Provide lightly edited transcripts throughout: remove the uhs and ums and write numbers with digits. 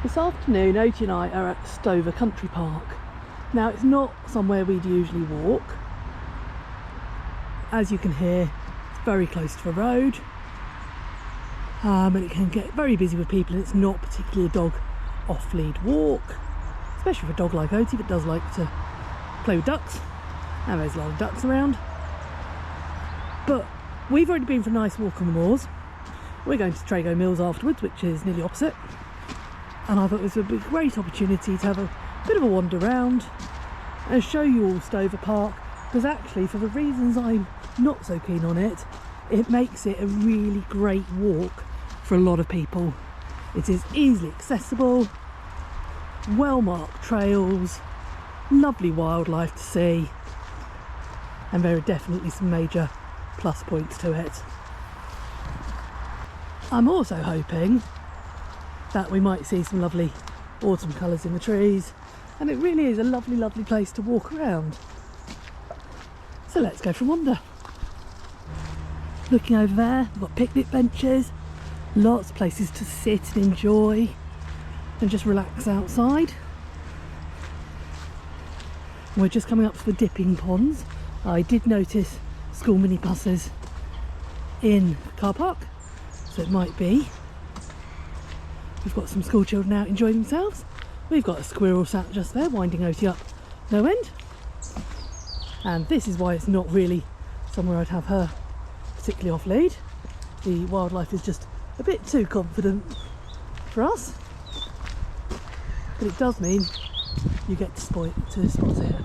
This afternoon, Oti and I are at Stover Country Park. Now, it's not somewhere we'd usually walk. As you can hear, it's very close to the road, and it can get very busy with people, and it's not particularly a dog off-lead walk, especially for a dog like Oti that does like to play with ducks, and there's a lot of ducks around. But we've already been for a nice walk on the moors. We're going to Trago Mills afterwards, which is nearly opposite, and I thought it was a great opportunity to have a bit of a wander around and show you all Stover Park, because actually, for the reasons I'm not so keen on it, it makes it a really great walk for a lot of people. It is easily accessible, well marked trails, lovely wildlife to see, and there are definitely some major plus points to it. I'm also hoping that we might see some lovely autumn colours in the trees, and it really is a lovely, lovely place to walk around. So let's go for a wander. Looking over there, we've got picnic benches, lots of places to sit and enjoy and just relax outside. We're just coming up to the dipping ponds. I did notice school minibuses in the car park, so it might be. We've got some school children out enjoying themselves. We've got a squirrel sat just there winding Oti up no end. And this is why it's not really somewhere I'd have her particularly off lead. The wildlife is just a bit too confident for us, but it does mean you get to spot it.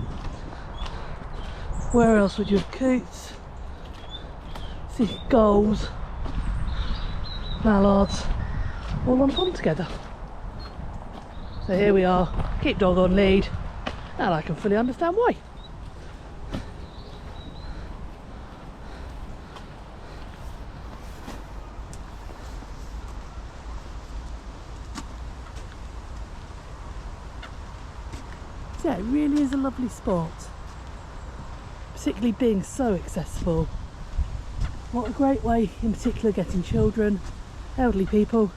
Where else would you have coots, see gulls, mallards, all on pond together? So here we are, keep dog on lead, and I can fully understand why. Yeah, it really is a lovely spot, particularly being so accessible. What a great way, in particular, getting children, elderly people,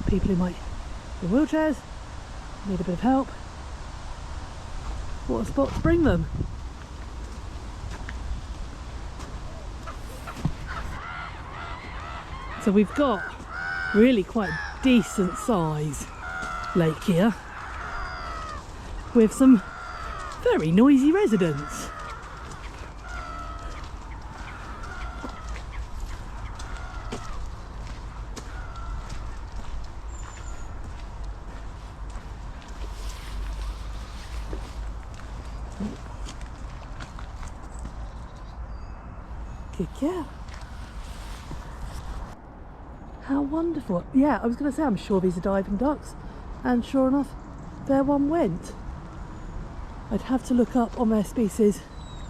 people who might be in wheelchairs, need a bit of help. What a spot to bring them. So we've got really quite a decent size lake here, with some very noisy residents. Good girl. How wonderful. Yeah, I was going to say, I'm sure these are diving ducks, and sure enough, there one went. I'd have to look up on their species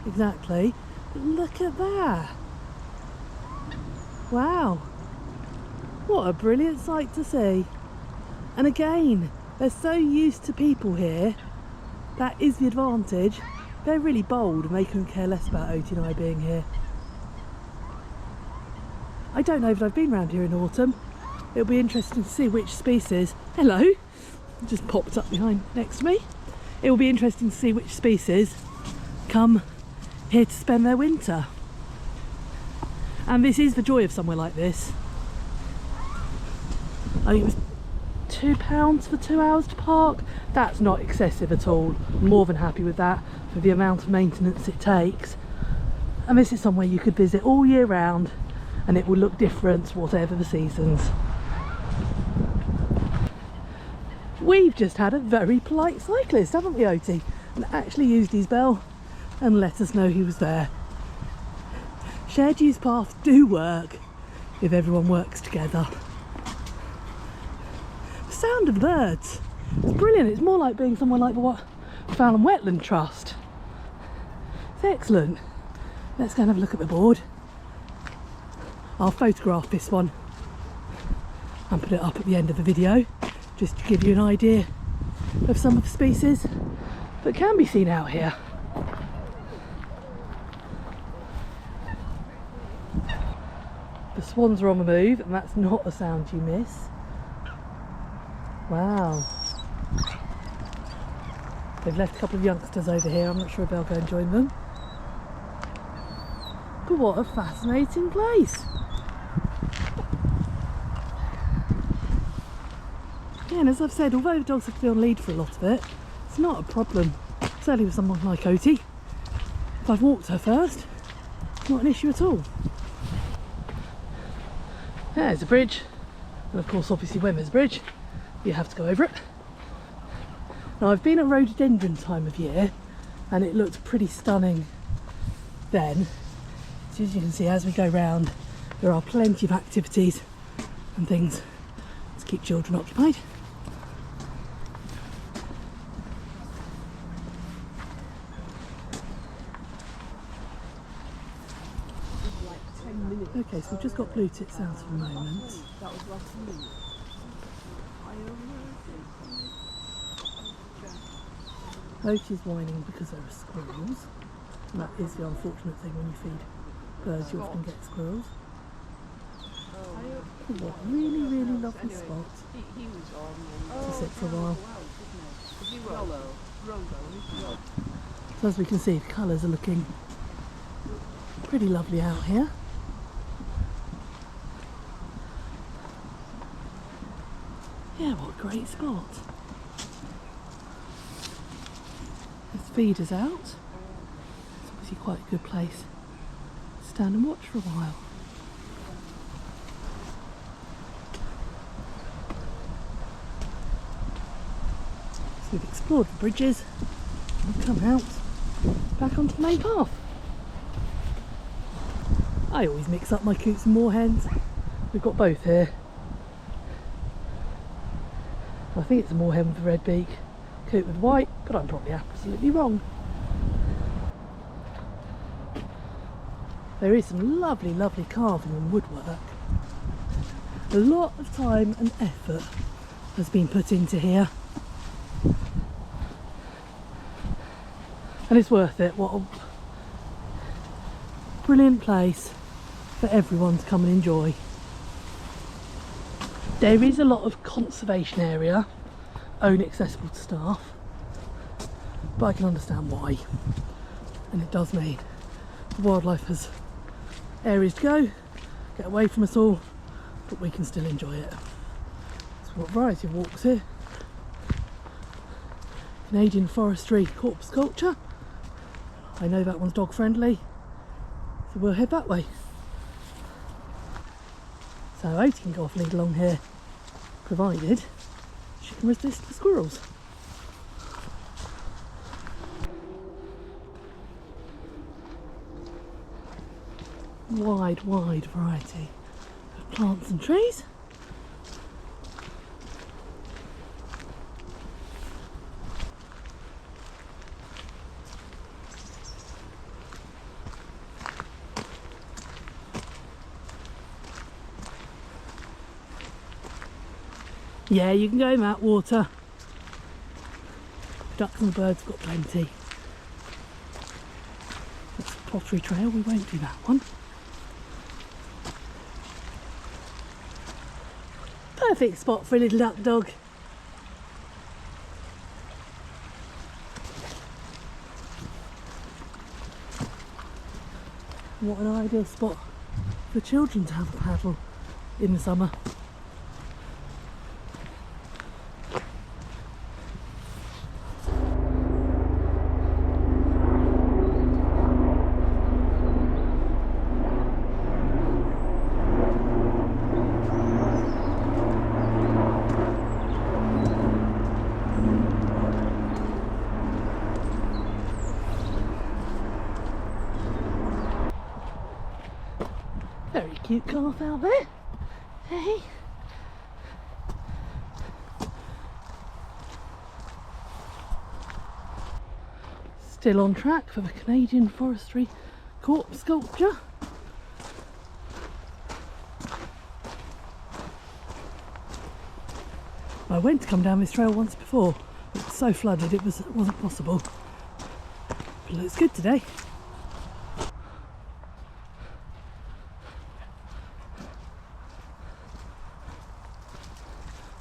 exactly, but look at that. Wow, what a brilliant sight to see. And again, they're so used to people here, that is the advantage. They're really bold and they couldn't care less about Oti and I being here. I don't know if I've been around here in autumn. It'll be interesting to see which species, hello, just popped up behind next to me. It will be interesting to see which species come here to spend their winter. And this is the joy of somewhere like this. I think it was £2 for 2 hours to park. That's not excessive at all. More than happy with that for the amount of maintenance it takes. And this is somewhere you could visit all year round, and it will look different whatever the seasons. We've just had a very polite cyclist, haven't we, Oti? And actually used his bell and let us know he was there. Shared use paths do work if everyone works together. The sound of the birds, it's brilliant. It's more like being somewhere like the Fowland Wetland Trust. It's excellent. Let's go and have a look at the board. I'll photograph this one and put it up at the end of the video, just to give you an idea of some of the species that can be seen out here. The swans are on the move, and that's not a sound you miss. Wow. They've left a couple of youngsters over here. I'm not sure if I'll go and join them. But what a fascinating place. Yeah, and as I've said, although the dogs have to be on lead for a lot of it, it's not a problem. Certainly with someone like Oti. If I've walked her first, it's not an issue at all. There's a bridge. And of course, obviously, when there's a bridge, you have to go over it. Now, I've been at rhododendron time of year, and it looked pretty stunning then. So as you can see, as we go round, there are plenty of activities and things to keep children occupied. Okay, so we've just got blue tits out at the moment. Otis is whining because there are squirrels. And that is the unfortunate thing when you feed birds, you often get squirrels. What a really, really lovely spot to sit for a while. So as we can see, the colours are looking pretty lovely out here. Yeah, what a great spot. There's feeders out. It's obviously quite a good place to stand and watch for a while. So we've explored the bridges and come out back onto the main path. I always mix up my coots and moorhens. We've got both here. I think it's a moorhen with a red beak, coat with white, but I'm probably absolutely wrong. There is some lovely, lovely carving and woodwork. A lot of time and effort has been put into here. And it's worth it. What a brilliant place for everyone to come and enjoy. There is a lot of conservation area, only accessible to staff, but I can understand why. And it does mean the wildlife has areas to go, get away from us all, but we can still enjoy it. So we've got a variety of walks here. Canadian forestry corpse sculpture. I know that one's dog friendly, so we'll head that way. So Oti can go off lead along here, provided she can resist the squirrels. Wide variety of plants and trees. Yeah, you can go in that water. Ducks and the birds have got plenty. That's a pottery trail, we won't do that one. Perfect spot for a little duck dog. What an ideal spot for children to have a paddle in the summer. Very cute calf out there. Hey. Still on track for the Canadian forestry corpse sculpture. I went to come down this trail once before, but it was so flooded it wasn't possible. But it looks good today.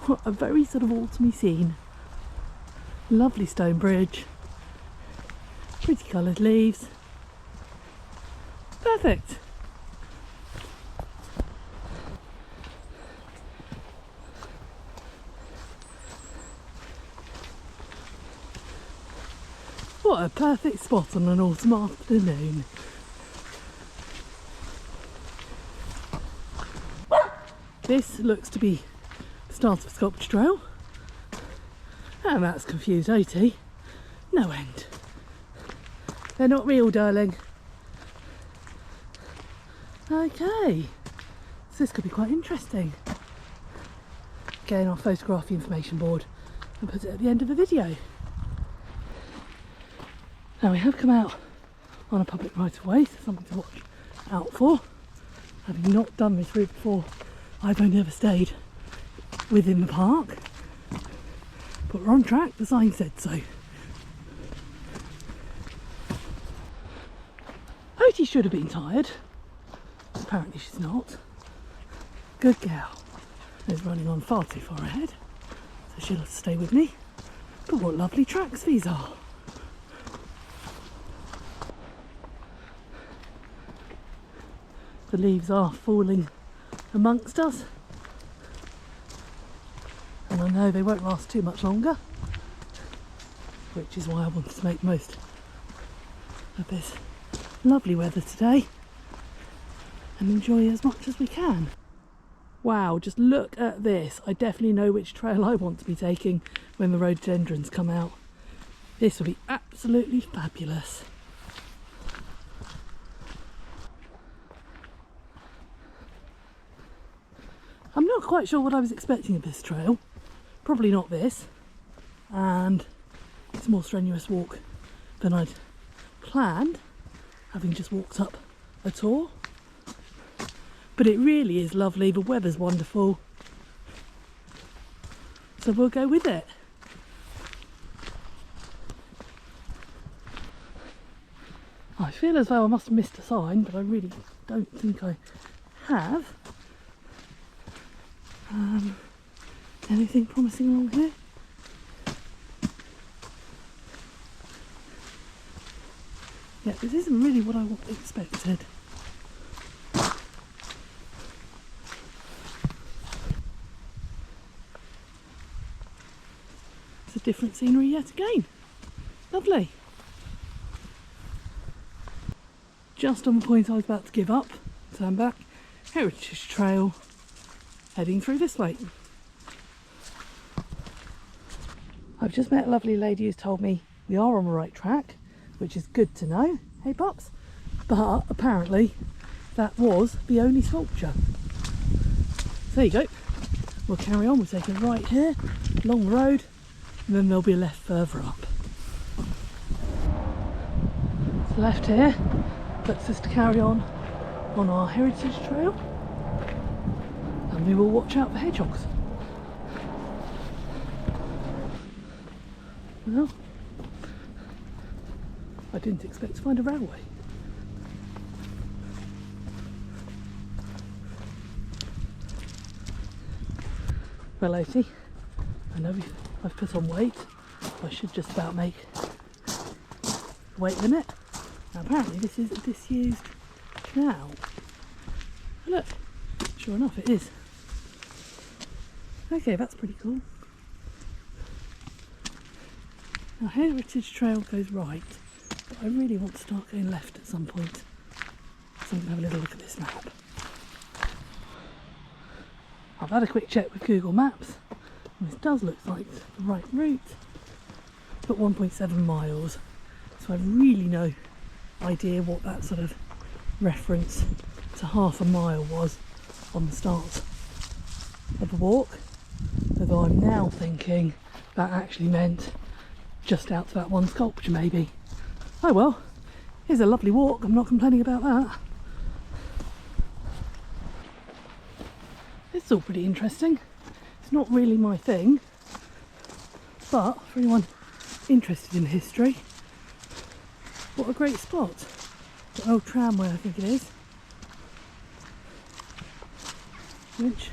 What a very sort of autumny scene. Lovely stone bridge, pretty coloured leaves. Perfect. What a perfect spot on an autumn afternoon. This looks to be the start of Sculpture Trail, and that's confused Oti no end. They're not real, darling. Okay, so this could be quite interesting. Again, I'll photograph the information board and put it at the end of the video. Now we have come out on a public right of way, so something to watch out for. Having not done this route before, I've only ever stayed within the park. But we're on track, the sign said so. Oti should have been tired. Apparently she's not. Good girl. Is running on far too far ahead, so she'll have to stay with me. But what lovely tracks these are. The leaves are falling amongst us, and I know they won't last too much longer, which is why I wanted to make the most of this lovely weather today and enjoy as much as we can. Wow, just look at this. I definitely know which trail I want to be taking when the rhododendrons come out. This will be absolutely fabulous. I'm not quite sure what I was expecting of this trail. Probably not this. And it's a more strenuous walk than I'd planned, having just walked up a tour. But it really is lovely. The weather's wonderful. So we'll go with it. I feel as though I must have missed a sign, but I really don't think I have. Anything promising along here? Yeah, this isn't really what I expected. It's a different scenery yet again. Lovely. Just on the point I was about to give up, turn back, Heritage Trail, heading through this way. I've just met a lovely lady who's told me we are on the right track, which is good to know. Hey pups. But apparently that was the only sculpture. So there you go. We'll carry on. We'll take a right here, along the road, and then there'll be a left further up. So left here puts us to carry on our Heritage Trail, and we will watch out for hedgehogs. Well, I didn't expect to find a railway. Well, Oti, I know I've put on weight. I should just about make the weight limit. Now apparently this is a disused canal. Look, sure enough it is. Okay, that's pretty cool. Now Heritage Trail goes right, but I really want to start going left at some point. So I'm going to have a little look at this map. I've had a quick check with Google Maps, and this does look like the right route, but 1.7 miles. So I've really no idea what that sort of reference to half a mile was on the start of the walk, although I'm now thinking that actually meant just out to that one sculpture maybe. Oh well, here's a lovely walk, I'm not complaining about that. It's all pretty interesting. It's not really my thing, but for anyone interested in history, what a great spot. The old tramway, I think it is, which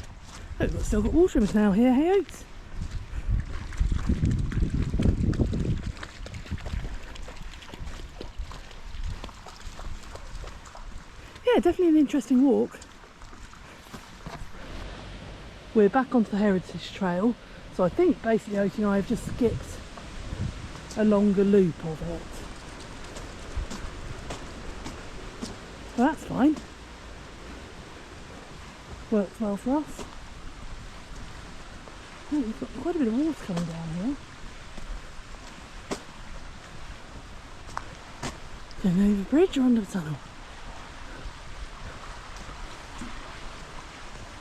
Oh, we've still got water in the canal here, hey Oates? Yeah, definitely an interesting walk. We're back onto the heritage trail, so I think basically Oates and I have just skipped a longer loop of it. Well, that's fine. Works well for us. Oh, we've got quite a bit of water coming down here. Going over the bridge or under the tunnel?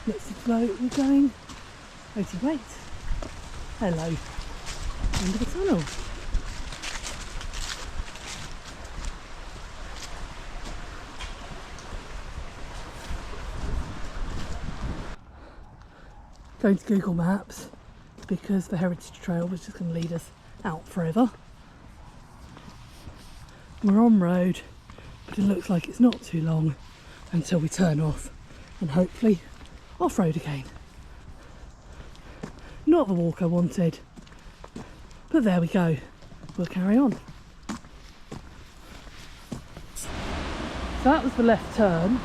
Let's see where we're going. Oates, wait. Hello. Under the tunnel. Going to Google Maps because the heritage trail was just going to lead us out forever. We're on road, but it looks like it's not too long until we turn off and hopefully off-road again. Not the walk I wanted, but there we go. We'll carry on. So that was the left turn,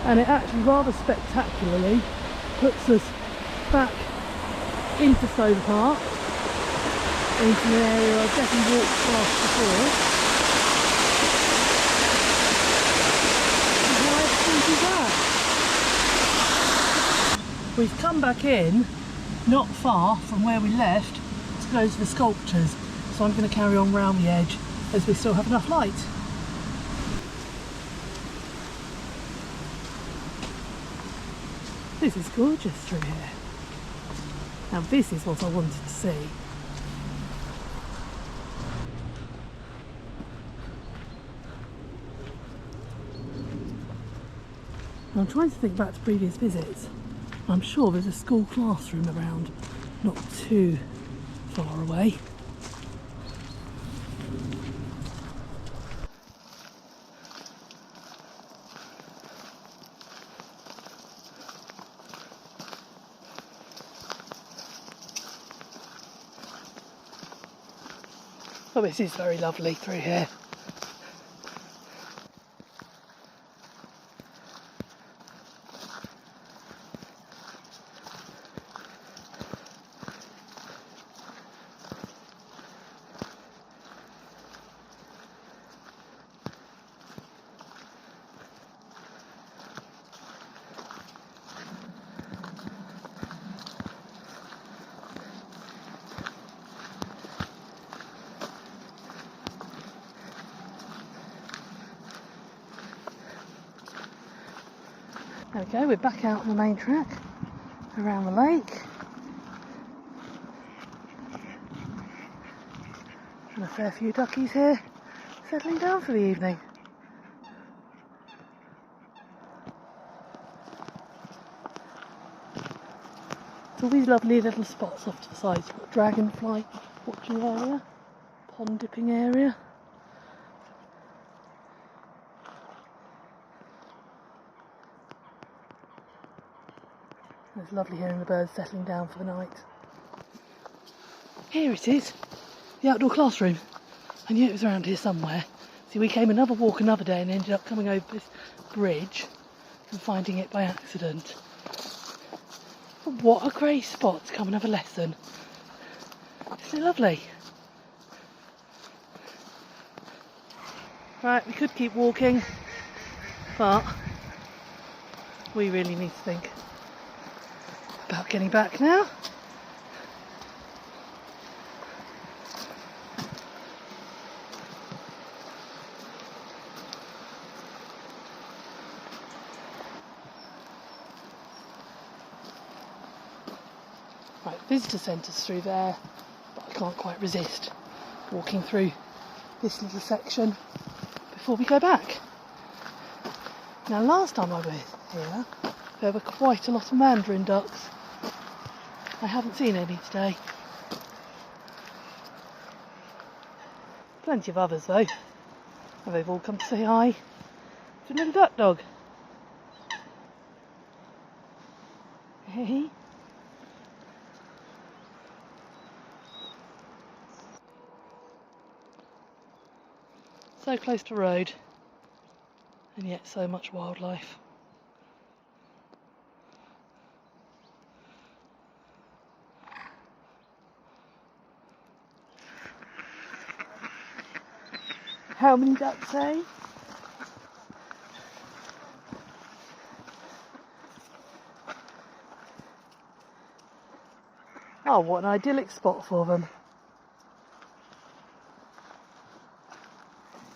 and it actually rather spectacularly puts us back into Stover Park, into an area I've definitely walked past before. Why it's that? We've come back in, not far from where we left, to go to the sculptures, so I'm going to carry on round the edge as we still have enough light. This is gorgeous through here. Now this is what I wanted to see. I'm trying to think back to previous visits. I'm sure there's a school classroom around, not too far away. Oh, this is very lovely through here. There we go, we're back out on the main track, around the lake. And a fair few duckies here, settling down for the evening. It's all these lovely little spots off to the sides. You've got dragonfly watching area, pond dipping area. It's lovely hearing the birds settling down for the night. Here it is, the outdoor classroom. I knew it was around here somewhere. See, we came another walk another day and ended up coming over this bridge and finding it by accident. But what a great spot to come and have a lesson. Isn't it lovely? Right, we could keep walking, but we really need to think about getting back now. Right, visitor centre's through there, but I can't quite resist walking through this little section before we go back. Now last time I was here, there were quite a lot of mandarin ducks. I haven't seen any today. Plenty of others though, and they've all come to say hi to little duck dog. Hey. So close to road, and yet so much wildlife. How many ducks, eh? Oh, what an idyllic spot for them.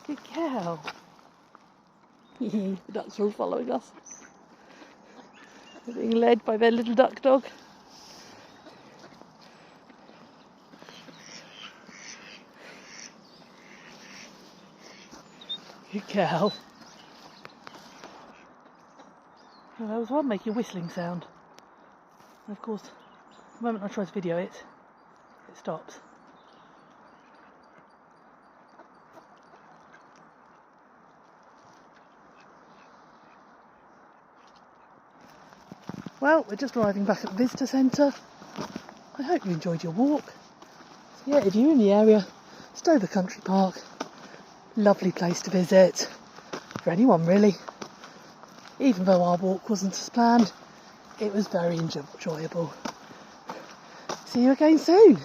Good cow. The ducks are all following us. They're being led by their little duck dog. Good cow. Well, there was one making a whistling sound. And of course, the moment I try to video it, it stops. Well, we're just arriving back at the visitor centre. I hope you enjoyed your walk. So yeah, if you're in the area, Stover Country Park, lovely place to visit, for anyone really. Even though our walk wasn't as planned, it was very enjoyable. See you again soon.